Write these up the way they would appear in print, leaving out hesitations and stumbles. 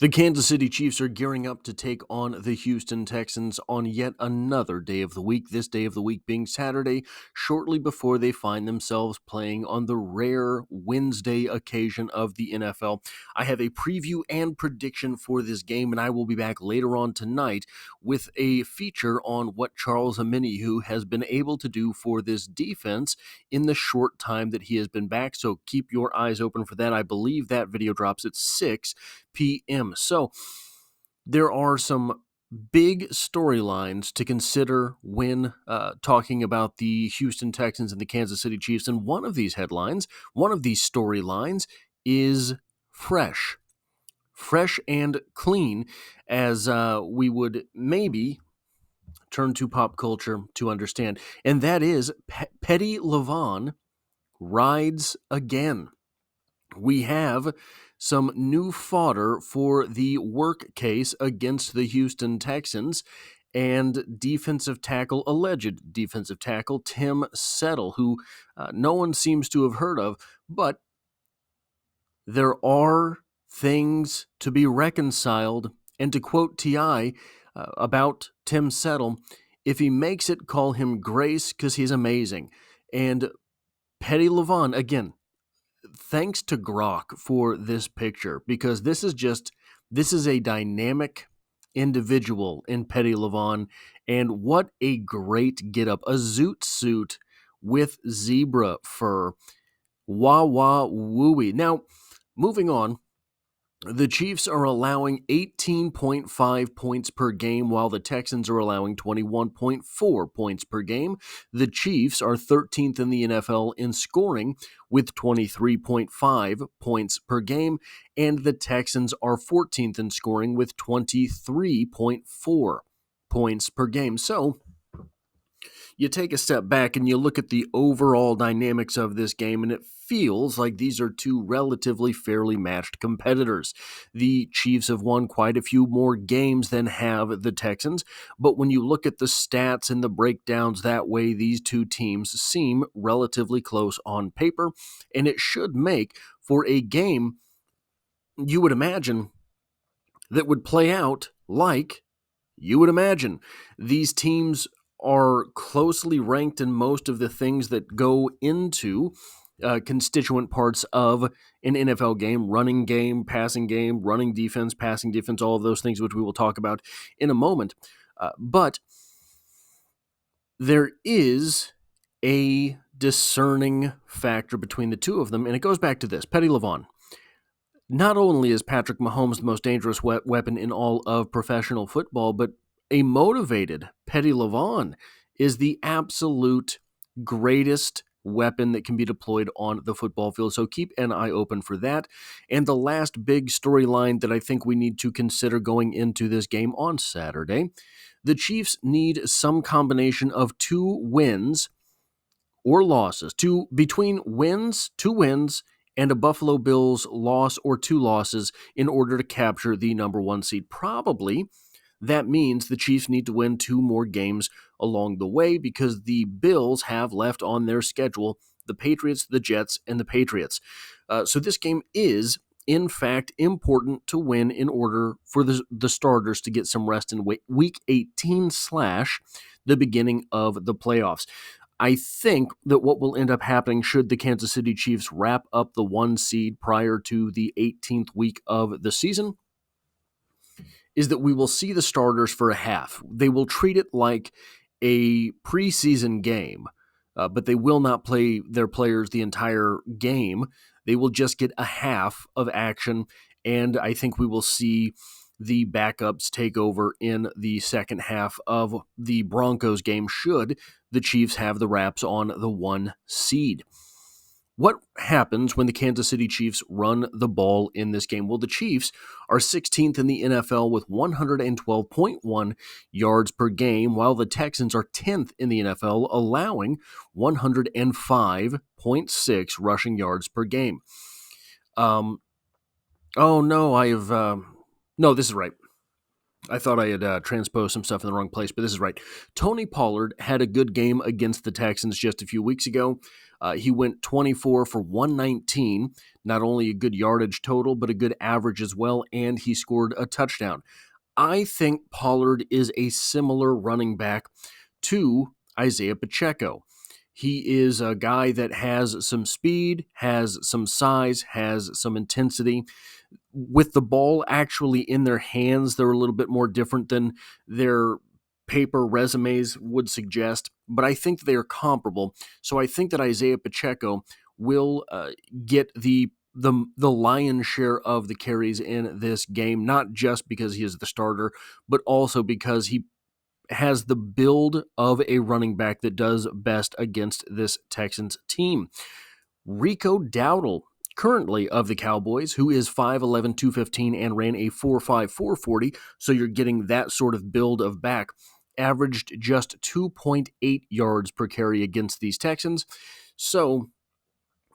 The Kansas City Chiefs are gearing up to take on the Houston Texans on yet another day of the week, this day of the week being Saturday, shortly before they find themselves playing on the rare Wednesday occasion of the NFL. I have a preview and prediction for this game, and I will be back later on tonight with a feature on what Charles Omenihu has been able to do for this defense in the short time that he has been back, so keep your eyes open for that. I believe that video drops at 6 p.m. So there are some big storylines to consider when talking about the Houston Texans and the Kansas City Chiefs. And one of these headlines, one of these storylines is fresh. Fresh and clean, as we would maybe turn to pop culture to understand. And that is Petty Lavon rides again. We have some new fodder for the work case against the Houston Texans and alleged defensive tackle Tim Settle, who no one seems to have heard of, but there are things to be reconciled. And to quote T.I. About Tim Settle, if he makes it, call him Grace because he's amazing. And Petty Lavon, again, thanks to Grok for this picture, because this is a dynamic individual in Petty Lavon, and what a great get-up. A zoot suit with zebra fur. Wah wah wooey. Now, moving on, the Chiefs are allowing 18.5 points per game, while the Texans are allowing 21.4 points per game. The Chiefs are 13th in the NFL in scoring with 23.5 points per game, and the Texans are 14th in scoring with 23.4 points per game. So, you take a step back and you look at the overall dynamics of this game, and it feels like these are two relatively fairly matched competitors. The Chiefs have won quite a few more games than have the Texans, but when you look at the stats and the breakdowns that way, these two teams seem relatively close on paper, and it should make for a game you would imagine that would play out like you would imagine. These teams are closely ranked in most of the things that go into constituent parts of an NFL game: running game, passing game, running defense, passing defense, all of those things, which we will talk about in a moment. But there is a discerning factor between the two of them, and it goes back to this. Petty Lavon. Not only is Patrick Mahomes the most dangerous weapon in all of professional football, but a motivated Petty Lavon is the absolute greatest weapon that can be deployed on the football field. So keep an eye open for that. And the last big storyline that I think we need to consider going into this game on Saturday, the Chiefs need some combination of two wins or losses, two wins, and a Buffalo Bills loss or two losses in order to capture the number one seed. Probably that means the Chiefs need to win two more games along the way, because the Bills have left on their schedule the Patriots, the Jets, and the Patriots. So this game is, in fact, important to win in order for the starters to get some rest in Week 18 / the beginning of the playoffs. I think that what will end up happening, should the Kansas City Chiefs wrap up the 1 seed prior to the 18th week of the season, is that we will see the starters for a half. They will treat it like a preseason game, but they will not play their players the entire game. They will just get a half of action, and I think we will see the backups take over in the second half of the Broncos game, should the Chiefs have the wraps on the 1 seed. What happens when the Kansas City Chiefs run the ball in this game? Well, the Chiefs are 16th in the NFL with 112.1 yards per game, while the Texans are 10th in the NFL, allowing 105.6 rushing yards per game. No, this is right. I thought I had transposed some stuff in the wrong place, but this is right. Tony Pollard had a good game against the Texans just a few weeks ago. He went 24 for 119, not only a good yardage total, but a good average as well, and he scored a touchdown. I think Pollard is a similar running back to Isaiah Pacheco. He is a guy that has some speed, has some size, has some intensity. With the ball actually in their hands, they're a little bit more different than their paper resumes would suggest, but I think they are comparable. So I think that Isaiah Pacheco will get the lion's share of the carries in this game, not just because he is the starter, but also because he has the build of a running back that does best against this Texans team. Rico Dowdle, currently of the Cowboys, who is 5'11", 215, and ran a 4.5, 4.40, so you're getting that sort of build of back, averaged just 2.8 yards per carry against these Texans. So,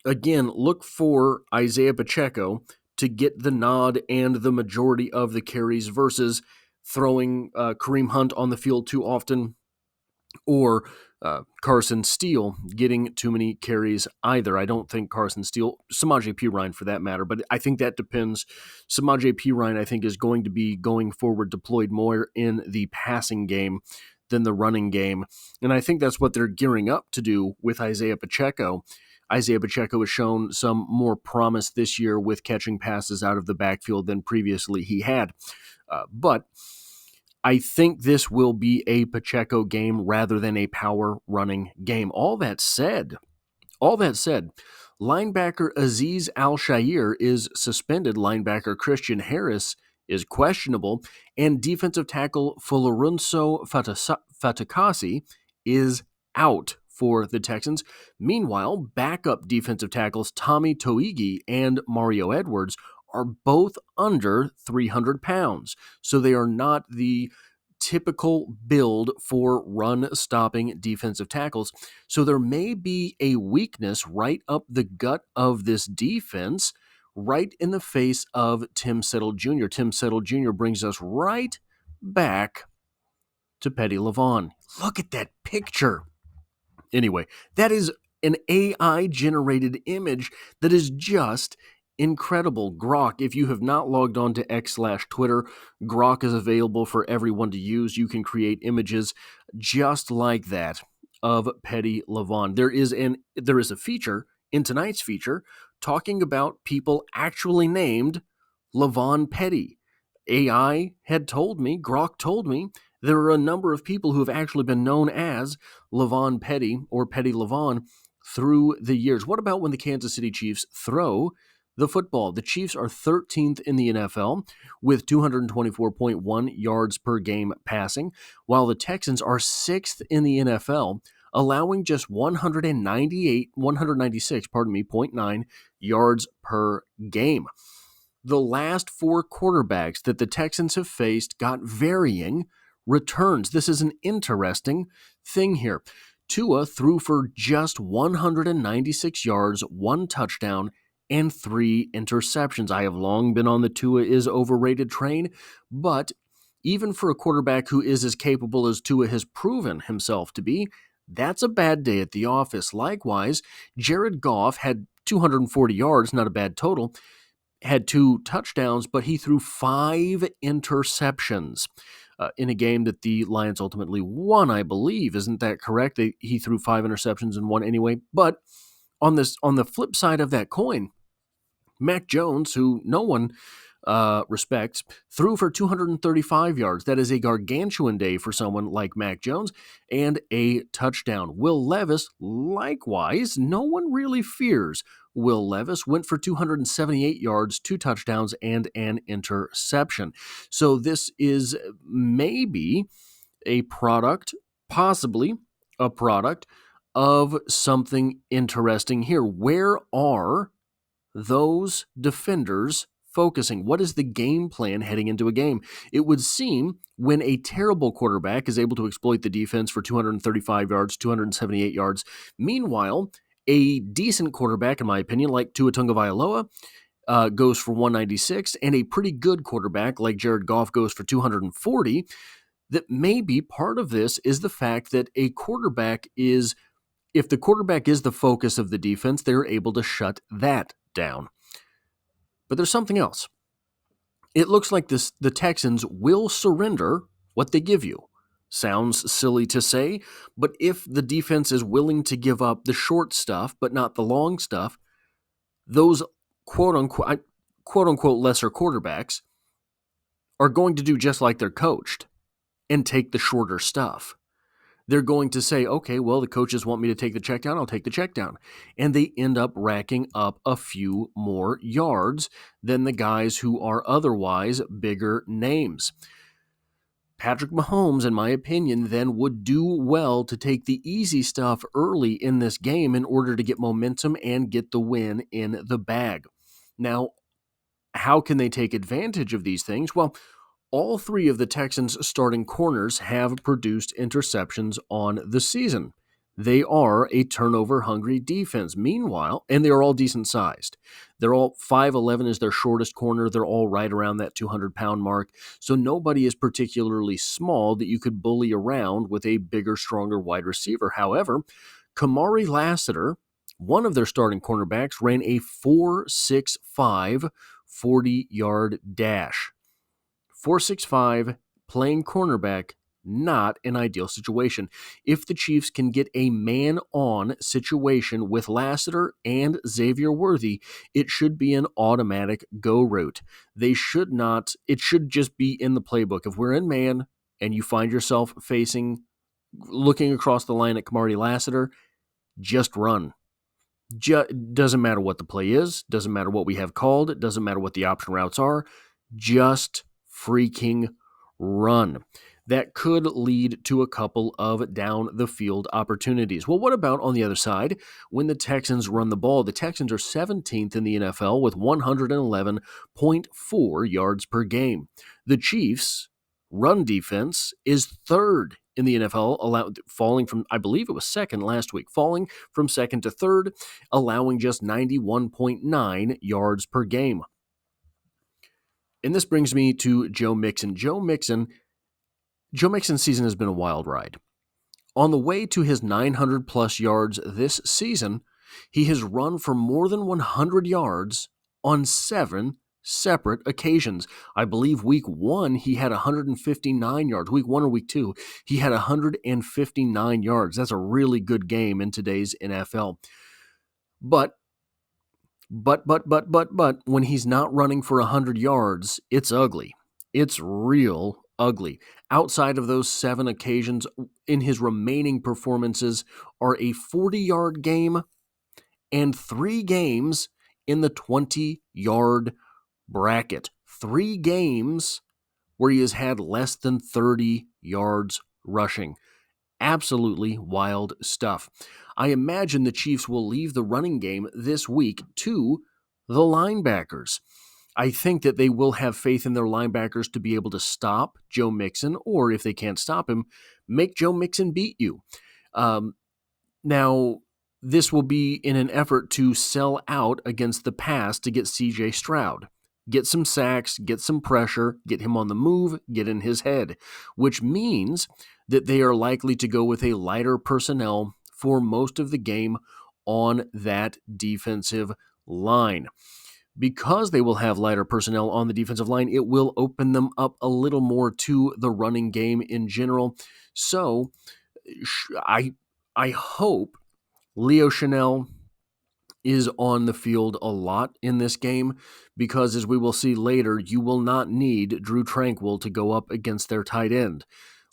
again, look for Isaiah Pacheco to get the nod and the majority of the carries versus throwing Kareem Hunt on the field too often, or Carson Steele getting too many carries either. I don't think Carson Steele, Samaje Perine for that matter, but I think that depends. Samaje Perine, I think, is going to be going forward deployed more in the passing game than the running game, and I think that's what they're gearing up to do with Isaiah Pacheco. Isaiah Pacheco has shown some more promise this year with catching passes out of the backfield than previously he had. But I think this will be a Pacheco game rather than a power running game. All that said, linebacker Azeez Al-Shaair is suspended. Linebacker Christian Harris is questionable. And defensive tackle Fulorunso Fatukasi is out for the Texans. Meanwhile, backup defensive tackles Tommy Toigi and Mario Edwards are both under 300 pounds. So they are not the typical build for run-stopping defensive tackles. So there may be a weakness right up the gut of this defense, right in the face of Tim Settle Jr. Tim Settle Jr. brings us right back to Petty LaVon. Look at that picture. Anyway, that is an AI-generated image that is just incredible. Grok, if you have not logged on to X/Twitter, Grok is available for everyone to use. You can create images just like that of Petty LaVon. There is a feature in tonight's feature talking about people actually named LaVon Petty. AI had told me, Grok told me, there are a number of people who have actually been known as LaVon Petty or Petty LaVon through the years. What about when the Kansas City Chiefs throw the football? The Chiefs are 13th in the NFL with 224.1 yards per game passing, while the Texans are 6th in the NFL, allowing just 196.9 yards per game. The last four quarterbacks that the Texans have faced got varying returns. This is an interesting thing here. Tua threw for just 196 yards, one touchdown, and 3 interceptions. I have long been on the Tua is overrated train, but even for a quarterback who is as capable as Tua has proven himself to be, that's a bad day at the office. Likewise, Jared Goff had 240 yards, not a bad total, had 2 touchdowns, but he threw 5 interceptions in a game that the Lions ultimately won, I believe. Isn't that correct? He threw 5 interceptions and won anyway. But on the flip side of that coin, Mac Jones, who no one respects, threw for 235 yards. That is a gargantuan day for someone like Mac Jones, and a touchdown. Will Levis, likewise, no one really fears Will Levis, went for 278 yards, 2 touchdowns, and an interception. So this is maybe a product, possibly a product, of something interesting here. Where are those defenders focusing? What is the game plan heading into a game? It would seem when a terrible quarterback is able to exploit the defense for 235 yards, 278 yards, meanwhile, a decent quarterback, in my opinion, like Tua Tagovailoa, goes for 196, and a pretty good quarterback like Jared Goff goes for 240, that maybe part of this is the fact that a quarterback is if the quarterback is the focus of the defense, they're able to shut that down. But there's something else. It looks like the Texans will surrender what they give you. Sounds silly to say, but if the defense is willing to give up the short stuff, but not the long stuff, those quote-unquote lesser quarterbacks are going to do just like they're coached and take the shorter stuff. They're going to say, okay, well, the coaches want me to take the check down, I'll take the check down. And they end up racking up a few more yards than the guys who are otherwise bigger names. Patrick Mahomes, in my opinion, then would do well to take the easy stuff early in this game in order to get momentum and get the win in the bag. Now, how can they take advantage of these things? Well, all three of the Texans' starting corners have produced interceptions on the season. They are a turnover-hungry defense. Meanwhile, and they are all decent-sized. They're all 5'11" is their shortest corner. They're all right around that 200-pound mark. So nobody is particularly small that you could bully around with a bigger, stronger wide receiver. However, Kamari Lassiter, one of their starting cornerbacks, ran a 4.65 40-yard dash. 4.65, playing cornerback, not an ideal situation. If the Chiefs can get a man-on situation with Lassiter and Xavier Worthy, it should be an automatic go route. It should just be in the playbook. If we're in man and you find yourself looking across the line at Kamari Lassiter, just run. Doesn't matter what the play is, doesn't matter what we have called, it doesn't matter what the option routes are, just freaking run. That could lead to a couple of down the field opportunities. Well, what about on the other side? When the Texans run the ball, the Texans are 17th in the NFL with 111.4 yards per game. The Chiefs' run defense is third in the NFL, falling from, I believe it was second last week, falling from second to third, allowing just 91.9 yards per game. And this brings me to Joe Mixon. Joe Mixon's season has been a wild ride. On the way to his 900-plus yards this season, he has run for more than 100 yards on 7 separate occasions. I believe week 1, he had 159 yards. Week 1 or week 2, he had 159 yards. That's a really good game in today's NFL. But when he's not running for 100 yards, it's ugly. It's real ugly. Outside of those 7 occasions, in his remaining performances are a 40-yard game and 3 games in the 20-yard bracket. 3 games where he has had less than 30 yards rushing. Absolutely wild stuff. I imagine the Chiefs will leave the running game this week to the linebackers. I think that they will have faith in their linebackers to be able to stop Joe Mixon, or if they can't stop him, make Joe Mixon beat you. Now, this will be in an effort to sell out against the pass to get C.J. Stroud. Get some sacks, get some pressure, get him on the move, get in his head, which means that they are likely to go with a lighter personnel for most of the game on that defensive line. Because they will have lighter personnel on the defensive line, it will open them up a little more to the running game in general. So I hope Leo Chenal is on the field a lot in this game because, as we will see later, you will not need Drew Tranquill to go up against their tight end.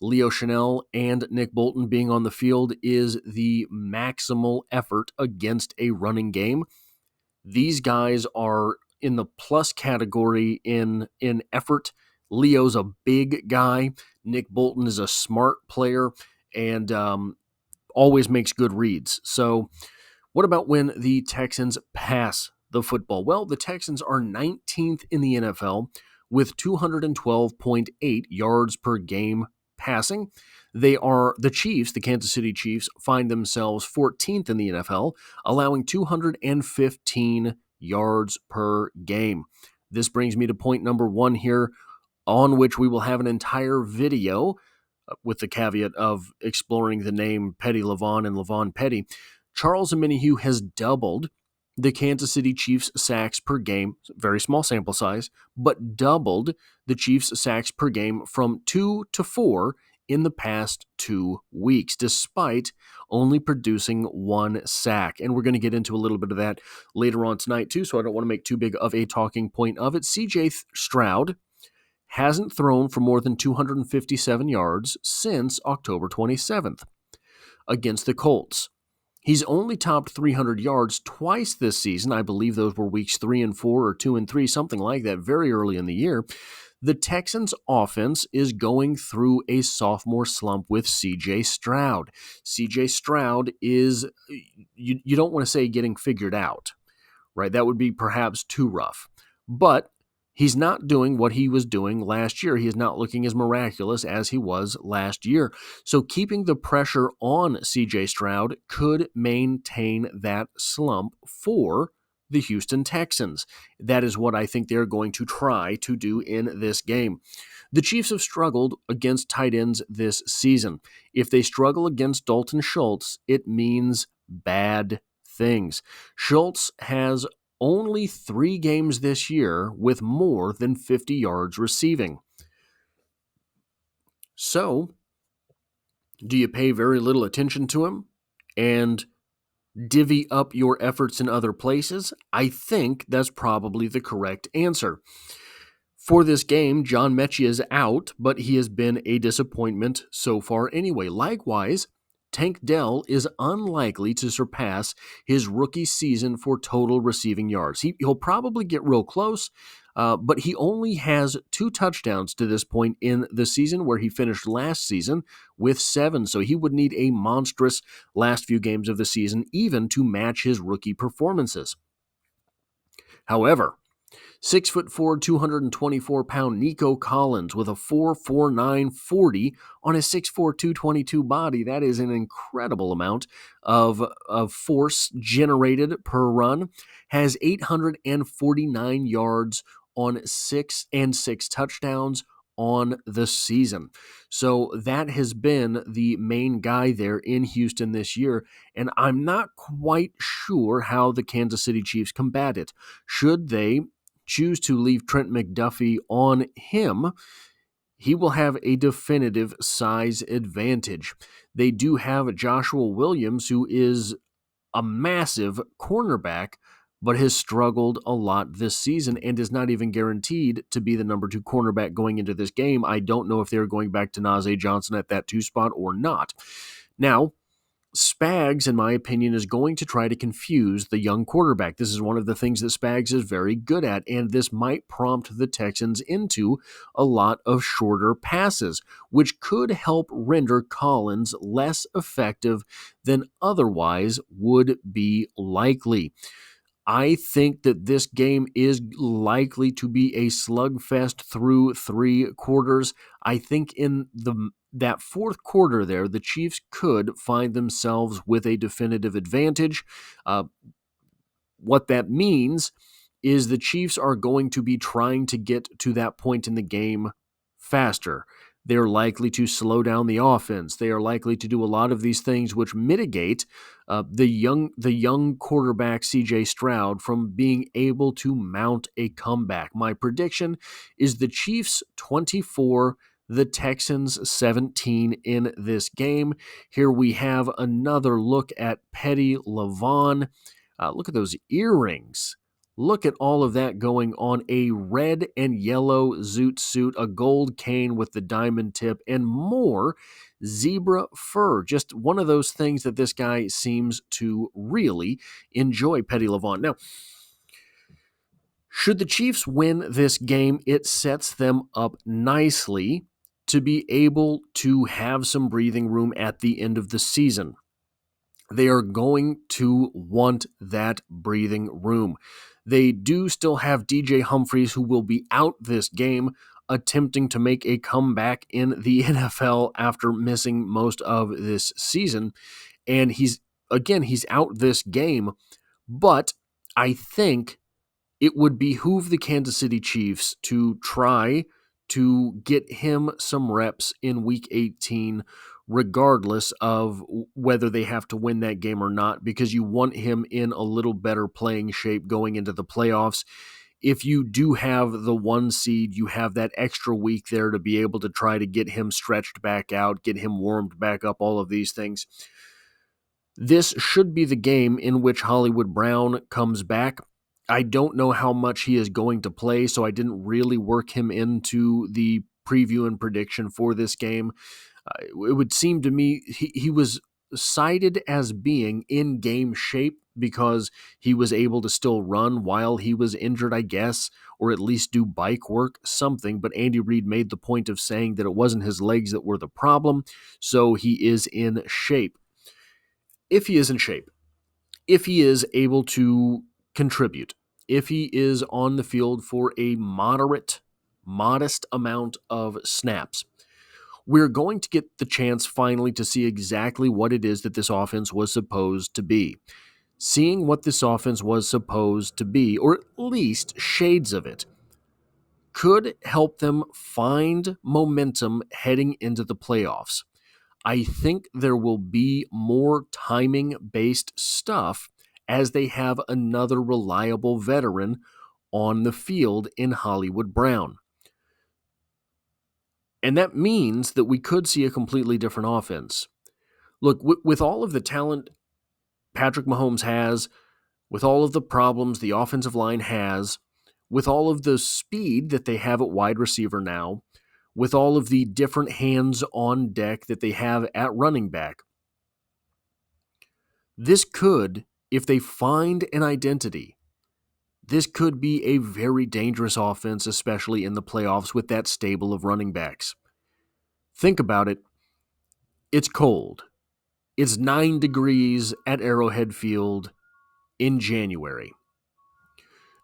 Leo Chenal and Nick Bolton being on the field is the maximal effort against a running game. These guys are in the plus category in effort. Leo's a big guy. Nick Bolton is a smart player and always makes good reads. So what about when the Texans pass the football? Well, the Texans are 19th in the NFL with 212.8 yards per game passing. The Chiefs, the Kansas City Chiefs, find themselves 14th in the NFL, allowing 215 yards per game. This brings me to point number 1 here, on which we will have an entire video with the caveat of exploring the name Petty Levon and Levon Petty, Charles Omenihu has doubled the Kansas City Chiefs sacks per game, very small sample size, but doubled the Chiefs sacks per game from 2 to 4 in the past 2 weeks, despite only producing 1 sack. And we're going to get into a little bit of that later on tonight too, so I don't want to make too big of a talking point of it. CJ Stroud hasn't thrown for more than 257 yards since October 27th against the Colts. He's only topped 300 yards twice this season. I believe those were weeks 3 and 4 or 2 and 3, something like that, very early in the year. The Texans' offense is going through a sophomore slump with CJ Stroud. CJ Stroud is, you don't want to say getting figured out, right? That would be perhaps too rough. But he's not doing what he was doing last year. He is not looking as miraculous as he was last year. So keeping the pressure on CJ Stroud could maintain that slump for the Houston Texans. That is what I think they're going to try to do in this game. The Chiefs have struggled against tight ends this season. If they struggle against Dalton Schultz, it means bad things. Schultz has only 3 games this year with more than 50 yards receiving. So, do you pay very little attention to him and divvy up your efforts in other places? I think that's probably the correct answer. For this game, John Mechie is out, but he has been a disappointment so far anyway. Likewise, Tank Dell is unlikely to surpass his rookie season for total receiving yards. He'll probably get real close, but he only has 2 touchdowns to this point in the season, where he finished last season with 7. So he would need a monstrous last few games of the season even to match his rookie performances. However, 6'4", 224-pound Nico Collins with a 4.49 40 on a 6'4", 222 body. That is an incredible amount of force generated per run. Has 849 yards on 6 touchdowns on the season. So that has been the main guy there in Houston this year, and I'm not quite sure how the Kansas City Chiefs combat it. Should they choose to leave Trent McDuffie on him, he will have a definitive size advantage. They do have Joshua Williams, who is a massive cornerback, but has struggled a lot this season and is not even guaranteed to be the number 2 cornerback going into this game. I don't know if they're going back to Najee Johnson at that 2 spot or not. Now, Spags, in my opinion, is going to try to confuse the young quarterback. This is one of the things that Spags is very good at, and this might prompt the Texans into a lot of shorter passes, which could help render Collins less effective than otherwise would be likely. I think that this game is likely to be a slugfest through 3 quarters. I think in that 4th quarter there, the Chiefs could find themselves with a definitive advantage. What that means is the Chiefs are going to be trying to get to that point in the game faster. They're likely to slow down the offense. They are likely to do a lot of these things which mitigate the young quarterback CJ Stroud from being able to mount a comeback. My prediction is the Chiefs 24, the Texans 17 in this game. Here we have another look at Petty Levon. Look at those earrings. Look at all of that going on. A red and yellow zoot suit, a gold cane with the diamond tip, and more zebra fur. Just one of those things that this guy seems to really enjoy, Petty Levon. Now, should the Chiefs win this game, it sets them up nicely to be able to have some breathing room at the end of the season. They are going to want that breathing room. They do still have DJ Humphries, who will be out this game, attempting to make a comeback in the NFL after missing most of this season. And he's out this game, but I think it would behoove the Kansas City Chiefs to try to get him some reps in Week 18, regardless of whether they have to win that game or not, because you want him in a little better playing shape going into the playoffs. If you do have the 1 seed, you have that extra week there to be able to try to get him stretched back out, get him warmed back up, all of these things. This should be the game in which Hollywood Brown comes back. I don't know how much he is going to play, so I didn't really work him into the preview and prediction for this game. It would seem to me he was cited as being in game shape because he was able to still run while he was injured, I guess, or at least do bike work, something. But Andy Reid made the point of saying that it wasn't his legs that were the problem, so he is in shape. If he is in shape, if he is able to contribute, if he is on the field for a modest amount of snaps, we're going to get the chance finally to see exactly what it is that this offense was supposed to be. Seeing what this offense was supposed to be, or at least shades of it, could help them find momentum heading into the playoffs. I think there will be more timing-based stuff as they have another reliable veteran on the field in Hollywood Brown. And that means that we could see a completely different offense. Look, with all of the talent Patrick Mahomes has, with all of the problems the offensive line has, with all of the speed that they have at wide receiver now, with all of the different hands on deck that they have at running back, this could, if they find an identity, this could be a very dangerous offense, especially in the playoffs with that stable of running backs. Think about it. It's cold. It's 9 degrees at Arrowhead Field in January.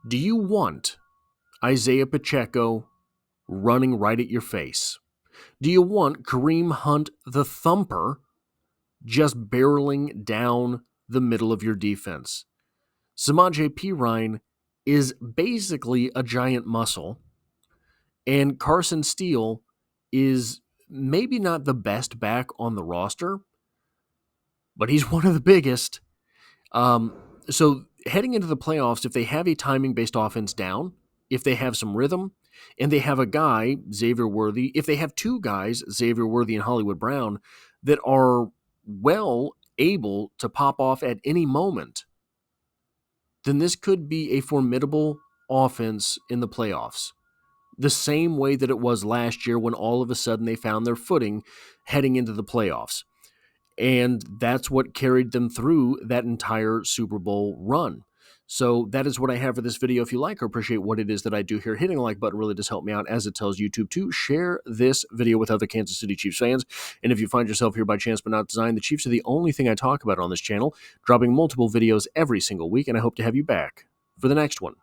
Do you want Isaiah Pacheco running right at your face? Do you want Kareem Hunt the Thumper just barreling down the middle of your defense? Samaje Perine is basically a giant muscle, and Carson Steele is maybe not the best back on the roster, but he's one of the biggest. So heading into the playoffs, if they have a timing-based offense down, if they have some rhythm, and they have a guy, Xavier Worthy, if they have 2 guys, Xavier Worthy and Hollywood Brown, that are well able to pop off at any moment, then this could be a formidable offense in the playoffs. The same way that it was last year when all of a sudden they found their footing heading into the playoffs. And that's what carried them through that entire Super Bowl run. So that is what I have for this video. If you like or appreciate what it is that I do here, hitting the like button really does help me out, as it tells YouTube to share this video with other Kansas City Chiefs fans. And if you find yourself here by chance but not design, the Chiefs are the only thing I talk about on this channel, dropping multiple videos every single week, and I hope to have you back for the next one.